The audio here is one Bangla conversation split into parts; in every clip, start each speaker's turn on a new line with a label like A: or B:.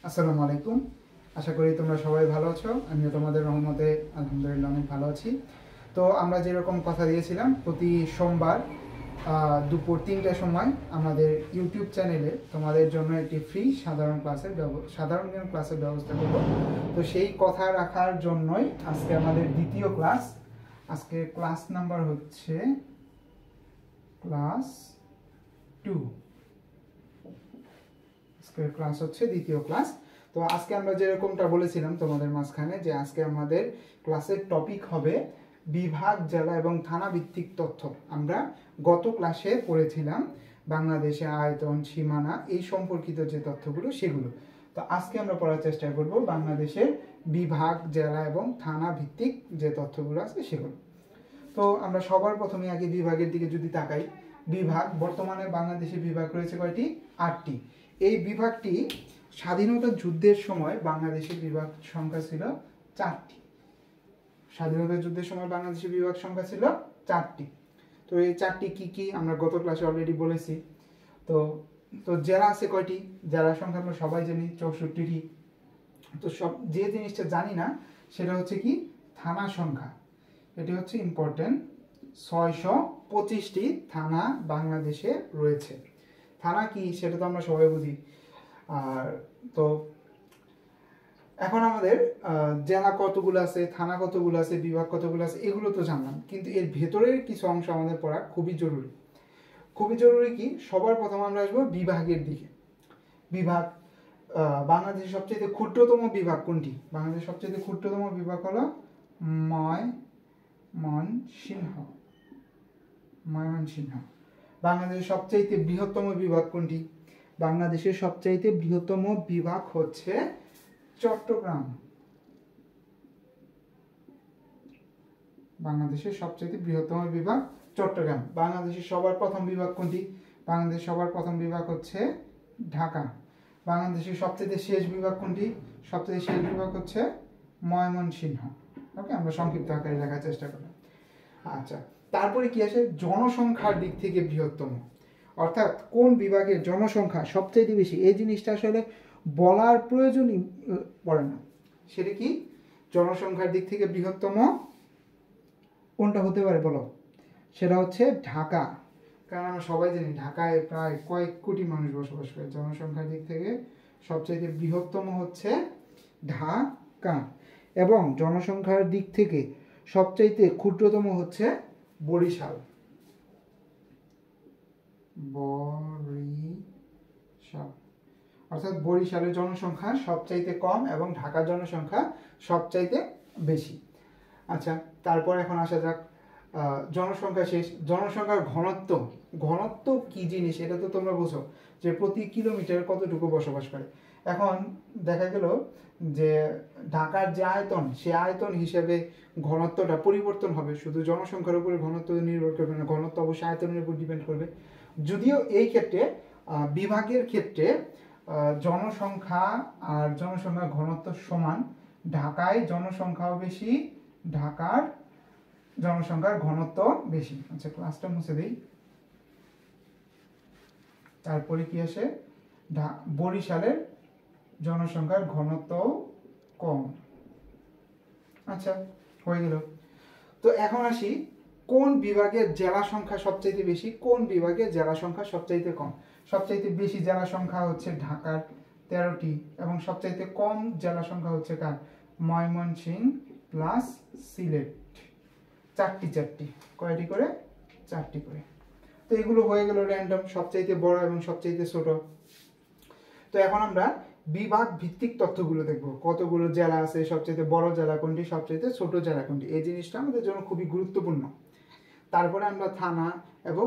A: আসসালামু আলাইকুম। আশা করি তোমরা সবাই ভালো আছো। আমিও তোমাদের রহমতে আলহামদুলিল্লাহ অনেক ভালো আছি। তো আমরা যেরকম কথা দিয়েছিলাম প্রতি সোমবার দুপুর ৩টার সময় আমাদের ইউটিউব চ্যানেলে তোমাদের জন্য একটি ফ্রি সাধারণ জ্ঞান ক্লাসের ব্যবস্থা করব। তো সেই কথা রাখার জন্যই আজকে আমাদের দ্বিতীয় ক্লাস। আজকে ক্লাস নাম্বার হচ্ছে ক্লাস 2। আজকের ক্লাস হচ্ছে দ্বিতীয় ক্লাস। তো আজকে আমরা যেরকমটা বলেছিলাম তোমাদের মাঝখানে যে আজকে আমাদের ক্লাসের টপিক হবে বিভাগ, জেলা এবং থানা ভিত্তিক তথ্য। আমরা গত ক্লাসে পড়েছিলাম বাংলাদেশে আয়তন, সীমানা এই সম্পর্কিত যে তথ্যগুলো সেগুলো। তো আজকে আমরা পড়ার চেষ্টা করব বাংলাদেশের বিভাগ, জেলা এবং থানা ভিত্তিক যে তথ্যগুলো আছে সেগুলো। তো আমরা সবার প্রথমে আগে বিভাগের দিকে যদি তাকাই, বিভাগ বর্তমানে বাংলাদেশে বিভাগ রয়েছে কয়টি? 8টি। এই বিভাগটি স্বাধীনতা যুদ্ধের সময় বাংলাদেশের বিভাগ সংখ্যা ছিল 4টি। স্বাধীনতা যুদ্ধের সময় বাংলাদেশের বিভাগ সংখ্যা ছিল 4টি। তো এই 4টি কি কি আমরা গত ক্লাসে অলরেডি বলেছি। তো তো জেলা আছে কয়টি? জেলার সংখ্যা আমরা সবাই জানি 64টি। তো সব যে জিনিসটা জানি না সেটা হচ্ছে কি থানা সংখ্যা। এটি হচ্ছে ইম্পর্টেন্ট। 625টি থানা বাংলাদেশে রয়েছে। থানা কি সেটা তো আমরা সবাই বুঝি। আর তো এখন আমাদের জেলা কতগুলো আছে, থানা কতগুলো আছে, বিভাগ কতগুলো আছে এগুলো তো জানলাম, কিন্তু এর ভেতরের কিছু অংশ আমাদের পড়া খুবই জরুরি। খুবই জরুরি কি, সবার প্রথম আমরা আসবো বিভাগের দিকে। বিভাগ, বাংলাদেশের সবচেয়ে ক্ষুদ্রতম বিভাগ কোনটি? বাংলাদেশের সবচেয়ে ক্ষুদ্রতম বিভাগ হলো ময়মনসিংহ। বাংলাদেশের সবচাইতে বৃহত্তম বিভাগ কোনটি? বাংলাদেশের সবচাইতে বৃহত্তম বিভাগ হচ্ছে চট্টগ্রাম। বাংলাদেশের সবচাইতে বৃহত্তম বিভাগ চট্টগ্রাম। বাংলাদেশের সবার প্রথম বিভাগ কোনটি? বাংলাদেশের সবার প্রথম বিভাগ হচ্ছে ঢাকা। বাংলাদেশের সবচাইতে শেষ বিভাগ কোনটি? সবচাইতে শেষ বিভাগ হচ্ছে ময়মনসিংহ। ওকে, আমরা সংক্ষিপ্ত আকারে লেখার চেষ্টা করলাম। আচ্ছা, তারপরে কি আসে? জনসংখ্যার দিক থেকে বৃহত্তম, অর্থাৎ কোন বিভাগের জনসংখ্যা সবচেয়ে বেশি। এই জিনিসটা আসলে বলার প্রয়োজনই পড়ে না। সেটা কি? জনসংখ্যার দিক থেকে বৃহত্তম কোনটা হতে পারে বলো? সেটা হচ্ছে ঢাকা। কারণ আমরা সবাই জানি ঢাকায় প্রায় কয়েক কোটি মানুষ বসবাস করে। জনসংখ্যার দিক থেকে সবচেয়ে বৃহত্তম হচ্ছে ঢাকা, এবং জনসংখ্যার দিক থেকে সবচাইতে ক্ষুদ্রতম হচ্ছে বরিশাল। অর্থাৎ বরিশালের জনসংখ্যা সবচাইতে কম এবং ঢাকার জনসংখ্যা সবচাইতে বেশি। আচ্ছা, তারপর এখন আসা যাক জনসংখ্যা শেষ। জনসংখ্যার ঘনত্ব। ঘনত্ব কি জিনিস এটা তো তোমরা বোঝো, যে প্রতি কিলোমিটার কতটুকু বসবাস করে। এখন দেখা গেল যে ঢাকার যে আয়তন, সে আয়তন হিসেবে ঘনত্বটা পরিবর্তন হবে। শুধু জনসংখ্যার উপরে ঘনত্ব নির্ভর করবে না, ঘনত্ব অবশ্যই আয়তনের উপর ডিপেন্ড করবে। যদিও এই ক্ষেত্রে বিভাগের ক্ষেত্রে জনসংখ্যা আর জনসংখ্যার ঘনত্ব সমান। ঢাকায় জনসংখ্যাও বেশি, ঢাকার জনসংখ্যার ঘনত্ব বেশি। আচ্ছা, ক্লাসটা মুছে দেই। তারপরে কি আসে? বরিশালের জনসংখ্যার ঘনত্ব কম। আচ্ছা, হয়ে গেল। তো এখন আসি কোন বিভাগের জেলা সংখ্যা সবচাইতে বেশি, কোন বিভাগের জেলা সংখ্যা সবচাইতে কম। সবচাইতে বেশি জেলা সংখ্যা হচ্ছে ঢাকার 13টি, এবং সবচাইতে কম জেলা সংখ্যা হচ্ছে কার? ময়মনসিংহ প্লাস সিলেট। 4টি। কয়টি করে? 4টি করে। তো এগুলো হয়ে গেল র্যান্ডম, সবচাইতে বড় এবং সবচাইতে ছোট। তো এখন আমরা বিভাগ ভিত্তিক তথ্যগুলো দেখব। কতগুলো জেলা আছে, সবচাইতে বড় জেলা কোনটি, সবচাইতে ছোট জেলা কোনটি, এই জিনিসটা আমাদের জন্য খুবই গুরুত্বপূর্ণ। তারপরে আমরা থানা এবং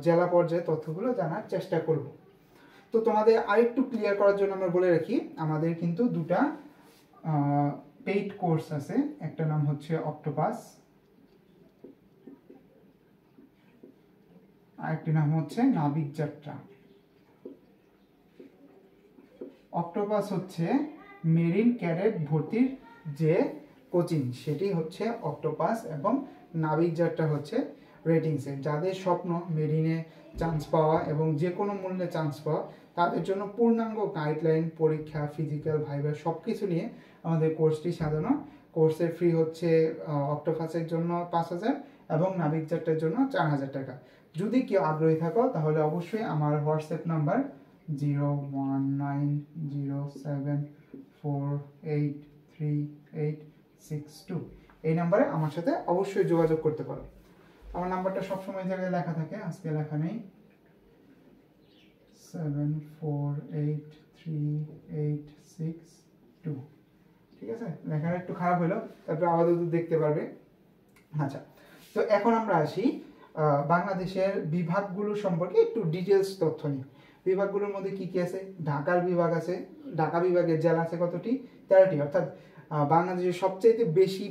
A: জেলা পর্যায়ে তথ্যগুলো জানার চেষ্টা করব। তো তোমাদের আরেকটু ক্লিয়ার করার জন্য আমরা বলে রাখি, আমাদের কিন্তু দুটা পেইড কোর্স আছে। একটা নাম হচ্ছে অক্টোপাস, আরেকটি নাম হচ্ছে নাবিক যাত্রা। অক্টোপাস হচ্ছে মেরিন ক্যাডেট ভর্তির যে কোচিং, সেটি হচ্ছে অক্টোপাস, এবং নাবিক যাত্রা হচ্ছে রেটিংসের। যাদের স্বপ্ন মেরিনে চান্স পাওয়া এবং যে কোনো মূল্যে চান্স পাওয়া, তাদের জন্য পূর্ণাঙ্গ গাইডলাইন, পরীক্ষা, ফিজিক্যাল, ভাইভা সব কিছু নিয়ে আমাদের কোর্সটি সাজানো। কোর্সের ফি হচ্ছে অক্টোপাসের জন্য 5,000 এবং নাবিক যাত্রার জন্য 4,000 টাকা। যদি কেউ আগ্রহী থাকো তাহলে অবশ্যই আমার হোয়াটসঅ্যাপ নাম্বার 01907483862 এই নাম্বারে আমার সাথে অবশ্যই যোগাযোগ করতে পারো। আমার নাম্বারটা সবসময় জায়গায় লেখা থাকে, আজকে লেখা নেই। 74838662 ঠিক আছে, লেখাটা একটু খারাপ হলো, তারপরে আপাতত দেখতে পারবে। আচ্ছা, তো এখন আমরা আসি বাংলাদেশের বিভাগগুলো সম্পর্কে একটু ডিটেলস তথ্য নিয়ে। বিভাগগুলোর মধ্যে কি কি আছে? ঢাকার বিভাগ আছে। ঢাকা বিভাগের জেলা আছে কতটি? 13টি। অর্থাৎ বাংলাদেশের সবচেয়ে বেশি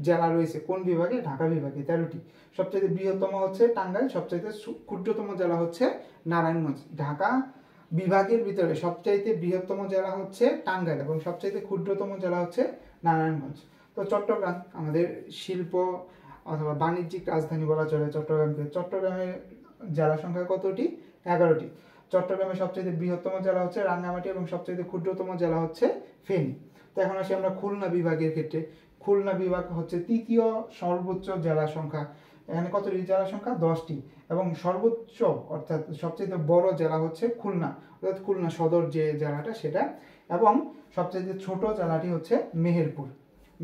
A: জেলা রয়েছে কোন বিভাগে? ঢাকা বিভাগে 13টি। সবচেয়ে বৃহত্তম হচ্ছে টাঙ্গাইল, সবচেয়ে ক্ষুদ্রতম জেলা হচ্ছে নারায়ণগঞ্জ। ঢাকা বিভাগের ভিতরে সবচাইতে বৃহত্তম জেলা হচ্ছে টাঙ্গাইল এবং সবচাইতে ক্ষুদ্রতম জেলা হচ্ছে নারায়ণগঞ্জ। তো চট্টগ্রাম আমাদের শিল্প অথবা বাণিজ্যিক রাজধানী বলা চলে চট্টগ্রামকে। চট্টগ্রামের জেলা সংখ্যা কতটি? 11টি। চট্টগ্রামের সবচেয়ে বৃহত্তম জেলা হচ্ছে রাঙ্গামাটি এবং সবচেয়ে ক্ষুদ্রতম জেলা হচ্ছে ফেনী। তো এখন আসি আমরা খুলনা বিভাগের ক্ষেত্রে। খুলনা বিভাগ হচ্ছে তৃতীয় সর্বোচ্চ জেলা সংখ্যা। এখানে কতটি জেলা সংখ্যা? 10টি। এবং সর্বোচ্চ অর্থাৎ সবচেয়ে বড় জেলা হচ্ছে খুলনা, অর্থাৎ খুলনা সদর যে জেলাটা সেটা। এবং সবচেয়ে ছোট জেলাটি হচ্ছে মেহেরপুর।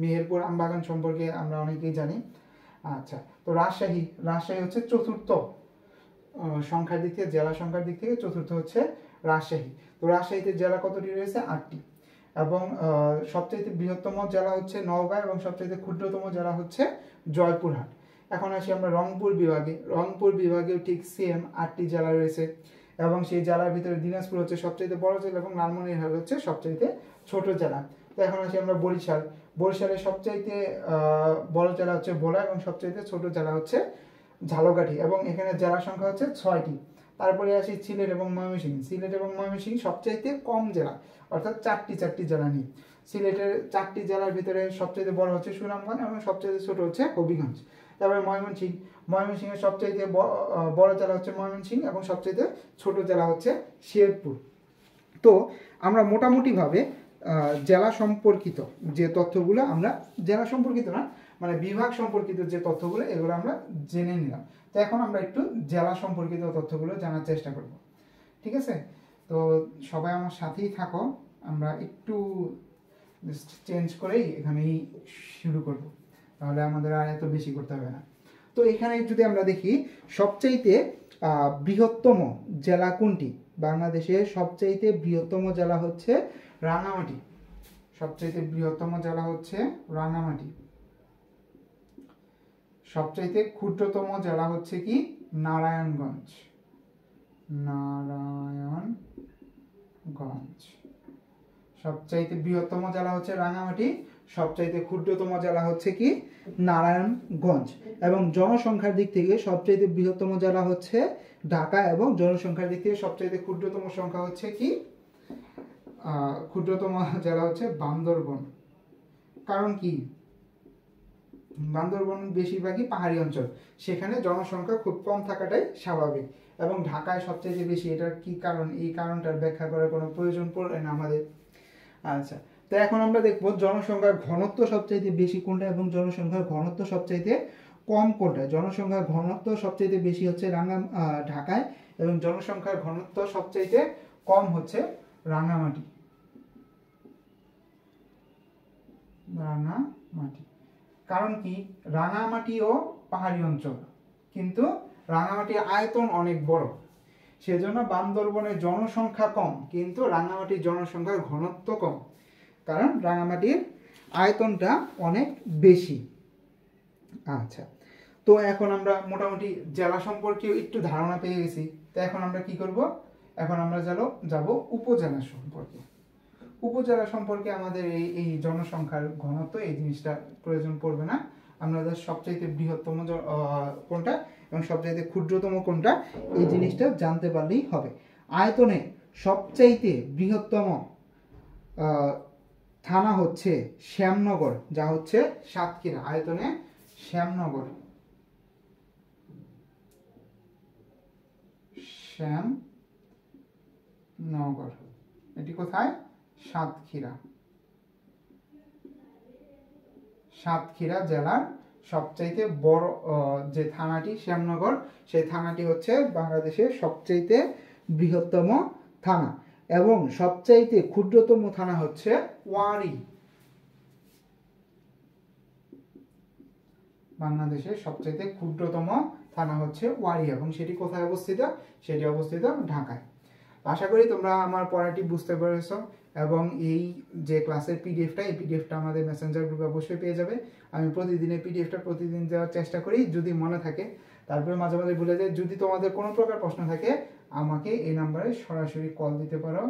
A: মেহেরপুর আমবাগান সম্পর্কে আমরা অনেকেই জানি। আচ্ছা, তো রাজশাহী হচ্ছে চতুর্থ সংখ্যার দিক থেকে, জেলা সংখ্যার দিক থেকে চতুর্থ হচ্ছে রাজশাহী। তো রাজশাহীতে জেলা কতটি রয়েছে? 8টি। এবং সবচেয়ে বৃহত্তম জেলা হচ্ছে নওগাঁ এবং সবচেয়ে ক্ষুদ্রতম জেলা হচ্ছে জয়পুরহাট। এখন আসি আমরা রংপুর বিভাগে। রংপুর বিভাগেও ঠিক সেম 8টি জেলা রয়েছে এবং সেই জেলার ভিতরে দিনাজপুর হচ্ছে সবচেয়ে বড় জেলা এবং লালমনিরহাট হচ্ছে সবচেয়ে ছোট জেলা। তো এখন আসি আমরা বরিশাল। বরিশালের সবচাইতে বড় জেলা হচ্ছে ভোলা এবং সবচাইতে ছোট জেলা হচ্ছে ঝালকাঠি এবং এখানে জেলা সংখ্যা হচ্ছে 6টি। তারপরে আসি সিলেট এবং ময়মনসিংহ। সিলেট এবং ময়মনসিংহ সবচাইতে কম জেলা, অর্থাৎ চারটি জেলা নিয়ে। সিলেটের 4টি জেলার ভিতরে সবচাইতে বড় হচ্ছে সুনামগঞ্জ এবং সবচাইতে ছোট হচ্ছে হবিগঞ্জ। তারপরে ময়মনসিংহের সবচাইতে বড় জেলা হচ্ছে ময়মনসিংহ এবং সবচাইতে ছোট জেলা হচ্ছে শেরপুর। তো আমরা মোটামুটিভাবে জেলা সম্পর্কিত যে তথ্যগুলো আমরা, জেলা সম্পর্কিত না মানে বিভাগ সম্পর্কিত যে তথ্যগুলো এগুলো আমরা জেনে নিলাম। তো এখন আমরা একটু জেলা সম্পর্কিত তথ্যগুলো জানার চেষ্টা করব। ঠিক আছে, তো সবাই আমার সাথেই থাকো। আমরা একটু চেঞ্জ করেই এখানেই শুরু করব, তাহলে আমাদের আর এত বেশি করতে হবে না। তো এখানে যদি আমরা দেখি সবচাইতে বৃহত্তম জেলা কোনটি? বাংলাদেশের সবচাইতে বৃহত্তম জেলা হচ্ছে রাঙ্গামাটি। সবচাইতে বৃহত্তম জেলা হচ্ছে রাঙ্গামাটি। সবচাইতে ক্ষুদ্রতম জেলা হচ্ছে কি? নারায়ণগঞ্জ। নারায়ণগঞ্জ। সবচাইতে বৃহত্তম জেলা হচ্ছে রাঙ্গামাটি, সবচাইতে ক্ষুদ্রতম জেলা হচ্ছে কি? নারায়ণগঞ্জ। এবং জনসংখ্যার দিক থেকে সবচাইতে বৃহত্তম জেলা হচ্ছে ঢাকা এবং জনসংখ্যার দিক থেকে সবচাইতে ক্ষুদ্রতম সংখ্যা হচ্ছে কি? ক্ষুদ্রতম জেলা হচ্ছে বান্দরবন। কারণ কি? বান্দরবন বেশিরভাগই পাহাড়ি অঞ্চল, সেখানে জনসংখ্যা খুব কম থাকাটাই স্বাভাবিক। এবং ঢাকায় সবচেয়ে বেশি, এটার কি কারণ? এই কারণটার ব্যাখ্যা করার কোনো প্রয়োজন পড়ে না আমাদের। আচ্ছা, তো এখন আমরা দেখবো জনসংখ্যার ঘনত্ব সবচাইতে বেশি কোনটা এবং জনসংখ্যার ঘনত্ব সবচাইতে কম কোনটা। জনসংখ্যার ঘনত্ব সবচাইতে বেশি হচ্ছে ঢাকায় এবং জনসংখ্যার ঘনত্ব সবচাইতে কম হচ্ছে রাঙ্গামাটি। কারণ কি? রাঙ্গামাটিও পাহাড়ি অঞ্চল, কিন্তু রাঙ্গামাটির আয়তন অনেক বড়, সেজন্য বান্দরবনের জনসংখ্যা কম কিন্তু রাঙ্গামাটির জনসংখ্যার ঘনত্ব কম, কারণ রাঙ্গামাটির আয়তনটা অনেক বেশি। আচ্ছা, তো এখন আমরা মোটামুটি জেলা সম্পর্কে একটু ধারণা পেয়ে গেছি। তো এখন আমরা কি করব? এখন আমরা যাব উপজেলা সম্পর্কে। উপজেলা সম্পর্কে আমাদের এই জনসংখ্যার ঘনত্ব এই জিনিসটা প্রয়োজন পড়বে না। আমাদের সবচাইতে বৃহত্তম কোনটা এবং সবচাইতে ক্ষুদ্রতম কোনটা এই জিনিসটা জানতে পারলেই হবে। আয়তনে সবচাইতে বৃহত্তম থানা হচ্ছে শ্যামনগর, যা হচ্ছে সাতক্ষীরা। আয়তনে শ্যামনগর, নগর। এটি কোথায়? সাতক্ষীরা। সাতক্ষীরা জেলার সবচাইতে বড় যে থানাটি শ্যামনগর, সেই থানাটি হচ্ছে বাংলাদেশের সবচাইতে বৃহত্তম থানা এবং সবচাইতে ক্ষুদ্রতম থানা হচ্ছে ওয়ারী। বাংলাদেশের সবচাইতে ক্ষুদ্রতম থানা হচ্ছে ওয়ারী এবং সেটি কোথায় অবস্থিত? সেটি অবস্থিত ঢাকায়। আশা করি তোমরা আমার পড়াটি বুঝতে পেরেছো এবং এই যে ক্লাসের পিডিএফটা, এই পিডিএফটা আমাদের মেসেঞ্জার গ্রুপে অবশ্যই পেয়ে যাবে। আমি প্রতিদিনের পিডিএফটা প্রতিদিন দেওয়ার চেষ্টা করি, যদি মনে থাকে। তারপরে মাঝে মাঝে ভুলে যাই। যদি তোমাদের কোনো প্রকার প্রশ্ন থাকে আমাকে এই নাম্বারে সরাসরি কল দিতে পারো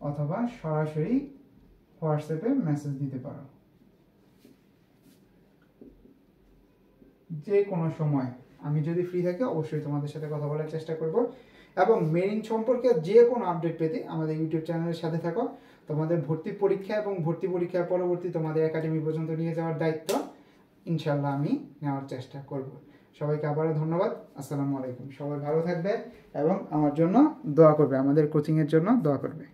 A: অথবা সরাসরি হোয়াটসঅ্যাপে মেসেজ দিতে পারো, যে কোনো সময়। আমি যদি ফ্রি থাকি অবশ্যই তোমাদের সাথে কথা বলার চেষ্টা করব এবং মেরিন সম্পর্কে যে কোনো আপডেট পেতে আমাদের ইউটিউব চ্যানেলের সাথে থাকো। তোমাদের ভর্তি পরীক্ষা এবং ভর্তি পরীক্ষার পরবর্তী তোমাদের একাডেমি পর্যন্ত নিয়ে যাওয়ার দায়িত্ব ইনশাল্লাহ আমি নেওয়ার চেষ্টা করব। সবাইকে আবারও ধন্যবাদ। আসসালামু আলাইকুম। সবাই ভালো থাকবে এবং আমার জন্য দোয়া করবে, আমাদের কোচিংয়ের জন্য দোয়া করবে।